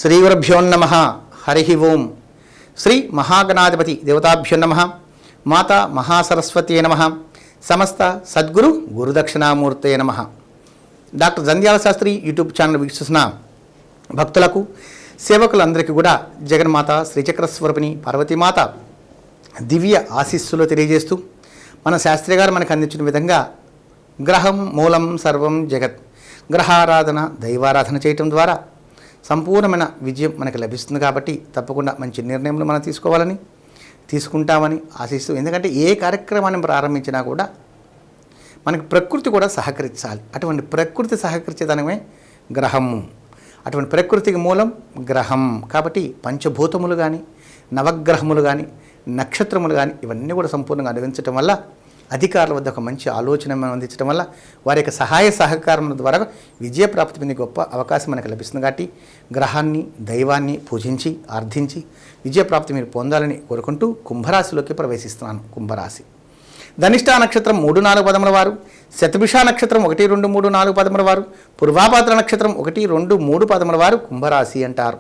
శ్రీగురుభ్యో నమః. హరి ఓం. శ్రీ మహాగణాధిపతి దేవతాభ్యో నమః. మాతా మహాసరస్వతి నమః. సమస్త సద్గురు గురుదక్షిణామూర్తే నమః. Doctor Jandhyala Shastri YouTube channel వీక్షిస్తున్న భక్తులకు సేవకులందరికీ కూడా జగన్మాత శ్రీచక్రస్వరూపిణి పార్వతీమాత దివ్య ఆశీస్సులు తెలియజేస్తూ మన శాస్త్రి గారు మనకు అందించిన విధంగా గ్రహం మూలం సర్వం జగత్, గ్రహారాధన దైవారాధన చేయటం ద్వారా సంపూర్ణమైన విజయం మనకు లభిస్తుంది. కాబట్టి తప్పకుండా మంచి నిర్ణయములు మనం తీసుకుంటామని ఆశిస్తూ, ఎందుకంటే ఏ కార్యక్రమాన్ని ప్రారంభించినా కూడా మనకి ప్రకృతి కూడా సహకరించాలి. అటువంటి ప్రకృతి సహకరించేదానిమే గ్రహము. అటువంటి ప్రకృతికి మూలం గ్రహం. కాబట్టి పంచభూతములు కానీ, నవగ్రహములు కానీ, నక్షత్రములు కానీ ఇవన్నీ కూడా సంపూర్ణంగా అనుభవించడం వల్ల, అధికారుల వద్ద ఒక మంచి ఆలోచన అందించడం వల్ల, వారి యొక్క సహాయ సహకారముల ద్వారా విజయప్రాప్తి పొందే గొప్ప అవకాశం మనకు లభిస్తుంది. కాబట్టి గ్రహాన్ని దైవాన్ని పూజించి ఆర్థించి విజయప్రాప్తి మీరు పొందాలని కోరుకుంటూ కుంభరాశిలోకి ప్రవేశిస్తున్నాను. కుంభరాశి ధనిష్ట నక్షత్రం 3-4 పదముల వారు, శతభిష నక్షత్రం 1, 2, 3, 4 పదముల వారు, పూర్వాభాద్ర నక్షత్రం 1, 2, 3 పదముల వారు కుంభరాశి అంటారు.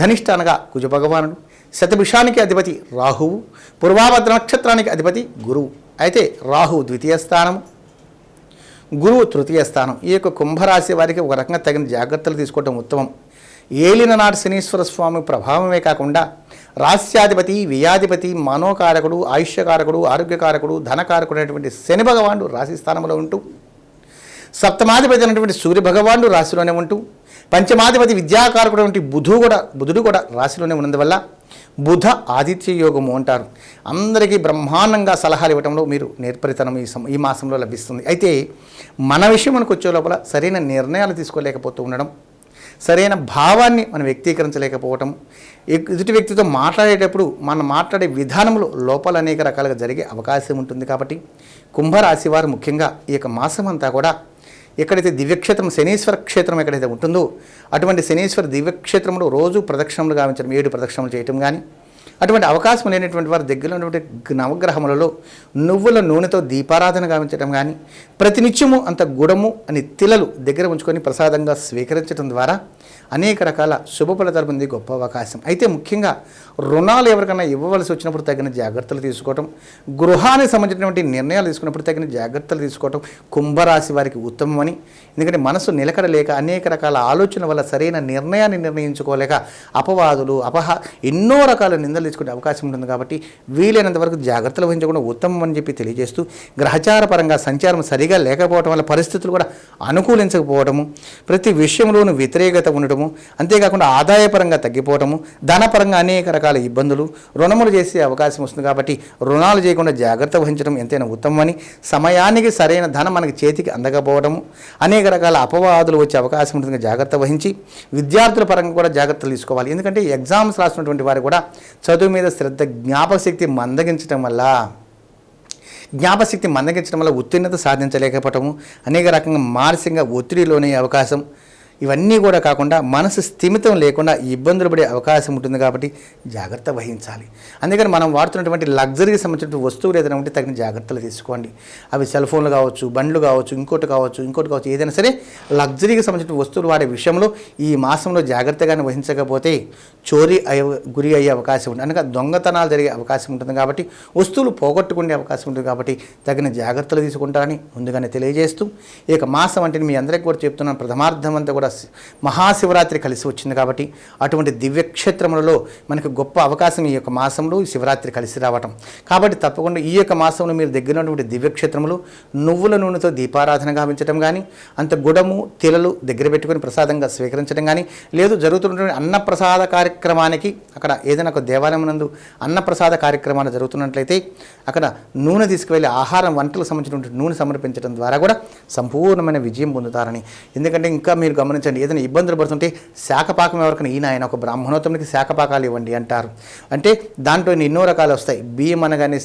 ధనిష్ట అనగా కుజ భగవానుడు, శతభిషానికి అధిపతి రాహువు, పూర్వాభద్ర నక్షత్రానికి అధిపతి గురువు. అయితే రాహువు ద్వితీయ స్థానము, గురువు తృతీయ స్థానం. ఈ యొక్క కుంభరాశి వారికి ఒక రకంగా తగిన జాగ్రత్తలు తీసుకోవడం ఉత్తమం. ఏలిన నాటి శనీశ్వర స్వామి ప్రభావమే కాకుండా రాస్యాధిపతి, వ్యయాధిపతి, మనోకారకుడు, ఆయుష్యకారకుడు, ఆరోగ్యకారకుడు, ధనకారకుడు అనేటువంటి శని భగవానుడు రాశి స్థానంలో ఉంటూ, సప్తమాధిపతి అయినటువంటి సూర్య భగవానుడు రాశిలోనే ఉంటూ, పంచమాధిపతి విద్యాకారకుడు వంటి బుధుడు కూడా రాశిలోనే ఉన్నందువల్ల బుధ ఆదిత్య యోగము అంటారు. అందరికీ బ్రహ్మాండంగా సలహాలు ఇవ్వడంలో మీరు నేర్పరితనం ఈ మాసంలో లభిస్తుంది. అయితే మన విషయం మనకు వచ్చే లోపల సరైన నిర్ణయాలు తీసుకోలేకపోతూ ఉండడం, సరైన భావాన్ని మనం వ్యక్తీకరించలేకపోవటం, ఎదుటి వ్యక్తితో మాట్లాడేటప్పుడు మనం మాట్లాడే విధానంలో లోపాలు అనేక రకాలుగా జరిగే అవకాశం ఉంటుంది. కాబట్టి కుంభరాశి వారు ముఖ్యంగా ఈ యొక్క మాసం అంతా కూడా ఎక్కడైతే దివ్యక్షేత్రం శనీశ్వర క్షేత్రం ఎక్కడైతే ఉంటుందో అటువంటి శనీశ్వర దివ్యక్షేత్రంలో రోజు ప్రదక్షిణలు గావించడం, 7 ప్రదక్షిణలు చేయటం కానీ, అటువంటి అవకాశం లేనటువంటి వారి దగ్గర ఉన్నటువంటి నవగ్రహములలో నువ్వుల నూనెతో దీపారాధన గావించడం కానీ, ప్రతినిత్యము అంత గుడము అని తిలలు దగ్గర ఉంచుకొని ప్రసాదంగా స్వీకరించడం ద్వారా అనేక రకాల శుభ ఫలితాలు పొందే గొప్ప అవకాశం. అయితే ముఖ్యంగా రుణాలు ఎవరికైనా ఇవ్వవలసి వచ్చినప్పుడు తగిన జాగ్రత్తలు తీసుకోవటం, గృహానికి సంబంధించినటువంటి నిర్ణయాలు తీసుకున్నప్పుడు తగిన జాగ్రత్తలు తీసుకోవటం కుంభరాశి వారికి ఉత్తమమని. ఎందుకంటే మనసు నిలకడలేక అనేక రకాల ఆలోచనల వల్ల సరైన నిర్ణయాన్ని నిర్ణయించుకోలేక అపవాదులు ఎన్నో రకాల నిందలు తీసుకునే అవకాశం ఉంటుంది. కాబట్టి వీలైనంత వరకు జాగ్రత్తలు వహించకుండా ఉత్తమం అని చెప్పి తెలియజేస్తూ, గ్రహచార పరంగా సంచారం సరిగా లేకపోవడం వల్ల పరిస్థితులు కూడా అనుకూలించకపోవడము, ప్రతి విషయంలోనూ వ్యతిరేకత ఉండటము, అంతేకాకుండా ఆదాయపరంగా తగ్గిపోవటము, ధనపరంగా అనేక రకాల ఇబ్బందులు, రుణములు చేసే అవకాశం వస్తుంది. కాబట్టి రుణాలు చేయకుండా జాగ్రత్త వహించడం ఎంతైనా ఉత్తమమని, సమయానికి సరైన ధనం మనకి చేతికి అందకపోవడము, అనేక రకాల అపవాదులు వచ్చే అవకాశం ఉంటుంది. జాగ్రత్త వహించి విద్యార్థుల పరంగా కూడా జాగ్రత్తలు తీసుకోవాలి. ఎందుకంటే ఎగ్జామ్స్ రాసినటువంటి వారు కూడా చదువు మీద శ్రద్ధ, జ్ఞాపకశక్తి మందగించడం వల్ల ఉత్తీర్ణత సాధించలేకపోవటము, అనేక రకంగా మానసికంగా ఒత్తిడిలోనే అవకాశం, ఇవన్నీ కూడా కాకుండా మనసు స్థిమితం లేకుండా ఇబ్బందులు పడే అవకాశం ఉంటుంది. కాబట్టి జాగ్రత్త వహించాలి. అందుకని మనం వాడుతున్నటువంటి లగ్జరీకి సంబంధించిన వస్తువులు ఏదైనా ఉంటే తగిన జాగ్రత్తలు తీసుకోండి. అవి సెల్ ఫోన్లు కావచ్చు, బండ్లు కావచ్చు, ఇంకోటి కావచ్చు, ఏదైనా సరే లగ్జరీకి సంబంధించిన వస్తువులు వాడే విషయంలో ఈ మాసంలో జాగ్రత్తగానే వహించకపోతే చోరీ గురి అయ్యే అవకాశం ఉంటుంది. అనగా దొంగతనాలు జరిగే అవకాశం ఉంటుంది. కాబట్టి వస్తువులు పోగొట్టుకునే అవకాశం ఉంటుంది. కాబట్టి తగిన జాగ్రత్తలు తీసుకుంటారని ముందుగానే తెలియజేస్తూ, ఈ యొక్క మాసం అంటే మీ అందరికీ కూడా చెప్తున్నాను, ప్రథమార్థం అంతా కూడా మహాశివరాత్రి కలిసి వచ్చింది. కాబట్టి అటువంటి దివ్యక్షేత్రములలో మనకు గొప్ప అవకాశం ఈ యొక్క మాసంలో శివరాత్రి కలిసి రావటం. కాబట్టి తప్పకుండా ఈ యొక్క మాసంలో మీరు దగ్గర ఉన్నటువంటి దివ్యక్షేత్రములు నువ్వుల నూనెతో దీపారాధన గావించడం కానీ, అంత గుడము తిలలు దగ్గర పెట్టుకొని ప్రసాదంగా స్వీకరించడం కానీ, లేదు జరుగుతున్నటువంటి అన్నప్రసాద కార్యక్రమానికి అక్కడ ఏదైనా ఒక దేవాలయం నందు అన్నప్రసాద కార్యక్రమాలు జరుగుతున్నట్లయితే అక్కడ నూనె తీసుకువెళ్ళి ఆహారం వంటలకు సంబంధించినటువంటి నూనె సమర్పించడం ద్వారా కూడా సంపూర్ణమైన విజయం పొందుతారని. ఎందుకంటే ఇంకా మీరు గమనించండి, ఏదైనా ఇబ్బందులు పడుతుంటే శాఖపాకం ఎవరికైనా ఆయన ఒక బ్రాహ్మణోత్తమునికి శాఖపాకాలు ఇవ్వండి అంటారు. అంటే దాంట్లో ఎన్నో రకాలు వస్తాయి. బియ్యం అనగానే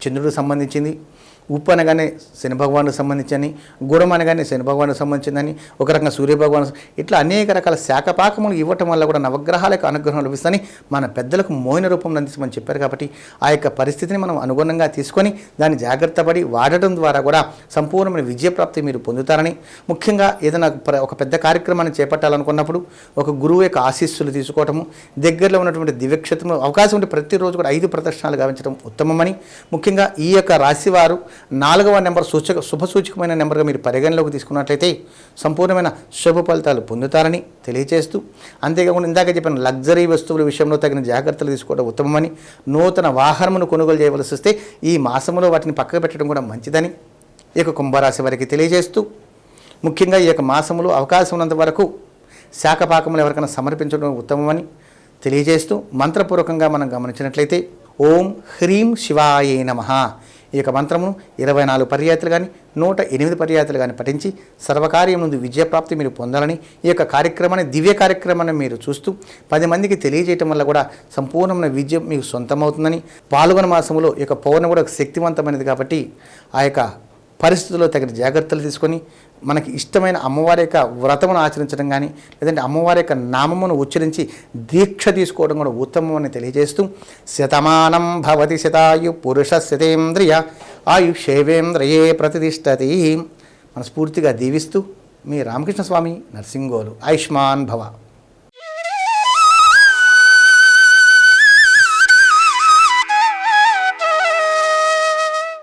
చంద్రుడికి సంబంధించింది, ఉప్పు అనగానే శని భగవానుకు సంబంధించని, గుడం అనగానే శని భగవానుకు సంబంధించిందని, ఒక రకంగా సూర్య భగవాను, ఇట్లా అనేక రకాల శాఖపాకములు ఇవ్వటం వల్ల కూడా నవగ్రహాలకు అనుగ్రహం లభిస్తుందని మన పెద్దలకు మోయిన రూపంలో అందించమని చెప్పారు. కాబట్టి ఆ యొక్క పరిస్థితిని మనం అనుగుణంగా తీసుకొని దాన్ని జాగ్రత్త పడి వాడటం ద్వారా కూడా సంపూర్ణమైన విజయప్రాప్తి మీరు పొందుతారని, ముఖ్యంగా ఏదైనా ఒక పెద్ద కార్యక్రమాన్ని చేపట్టాలనుకున్నప్పుడు ఒక గురువు యొక్క ఆశీస్సులు తీసుకోవటము, దగ్గరలో ఉన్నటువంటి దివ్యక్షేత్రంలో అవకాశం ఉంటే ప్రతిరోజు కూడా 5 ప్రదర్శనలు గావించడం ఉత్తమమని, ముఖ్యంగా ఈ యొక్క రాశివారు 4వ నెంబర్ శుభసూచకమైన నెంబర్గా మీరు పరిగణలోకి తీసుకున్నట్లయితే సంపూర్ణమైన శుభ ఫలితాలు పొందుతారని తెలియజేస్తూ, అంతేకాకుండా ఇందాక చెప్పిన లగ్జరీ వస్తువుల విషయంలో తగిన జాగ్రత్తలు తీసుకోవడం ఉత్తమమని, నూతన వాహనమును కొనుగోలు చేయవలసి వస్తే ఈ మాసంలో వాటిని పక్కకు పెట్టడం కూడా మంచిదని ఈ యొక్క కుంభరాశి వారికి తెలియజేస్తూ, ముఖ్యంగా ఈ యొక్క మాసంలో అవకాశం ఉన్నంత వరకు శాఖపాకములు ఎవరికైనా సమర్పించడం ఉత్తమమని తెలియజేస్తూ, మంత్రపూర్వకంగా మనం గమనించినట్లయితే ఓం హ్రీం శివాయే నమః ఈ యొక్క మంత్రమును 24 పర్యాయాలు కానీ 108 పర్యాయాలు కానీ పఠించి సర్వకార్యం నుండి విజయప్రాప్తి మీరు పొందాలని, ఈ యొక్క కార్యక్రమాన్ని దివ్య కార్యక్రమాన్ని మీరు చూస్తూ 10 మందికి తెలియజేయటం వల్ల కూడా సంపూర్ణమైన విజయం మీకు సొంతమవుతుందని, పాల్గొన మాసంలో ఈ యొక్క పౌర్ణమి కూడా శక్తివంతమైనది కాబట్టి ఆ యొక్క పరిస్థితుల్లో తగిన జాగ్రత్తలు తీసుకొని మనకి ఇష్టమైన అమ్మవారి యొక్క వ్రతమును ఆచరించడం కానీ, లేదంటే అమ్మవారి యొక్క నామమును ఉచ్చరించి దీక్ష తీసుకోవడం కూడా ఉత్తమం అని తెలియజేస్తూ, శతమానం భవతి శతాయు పురుష శతేంద్రియ ఆయుషేవేంద్రియే ప్రతిష్టతి మనస్ఫూర్తిగా దీవిస్తూ మీ రామకృష్ణ స్వామి నర్సింగోలు. ఆయుష్మాన్ భవ.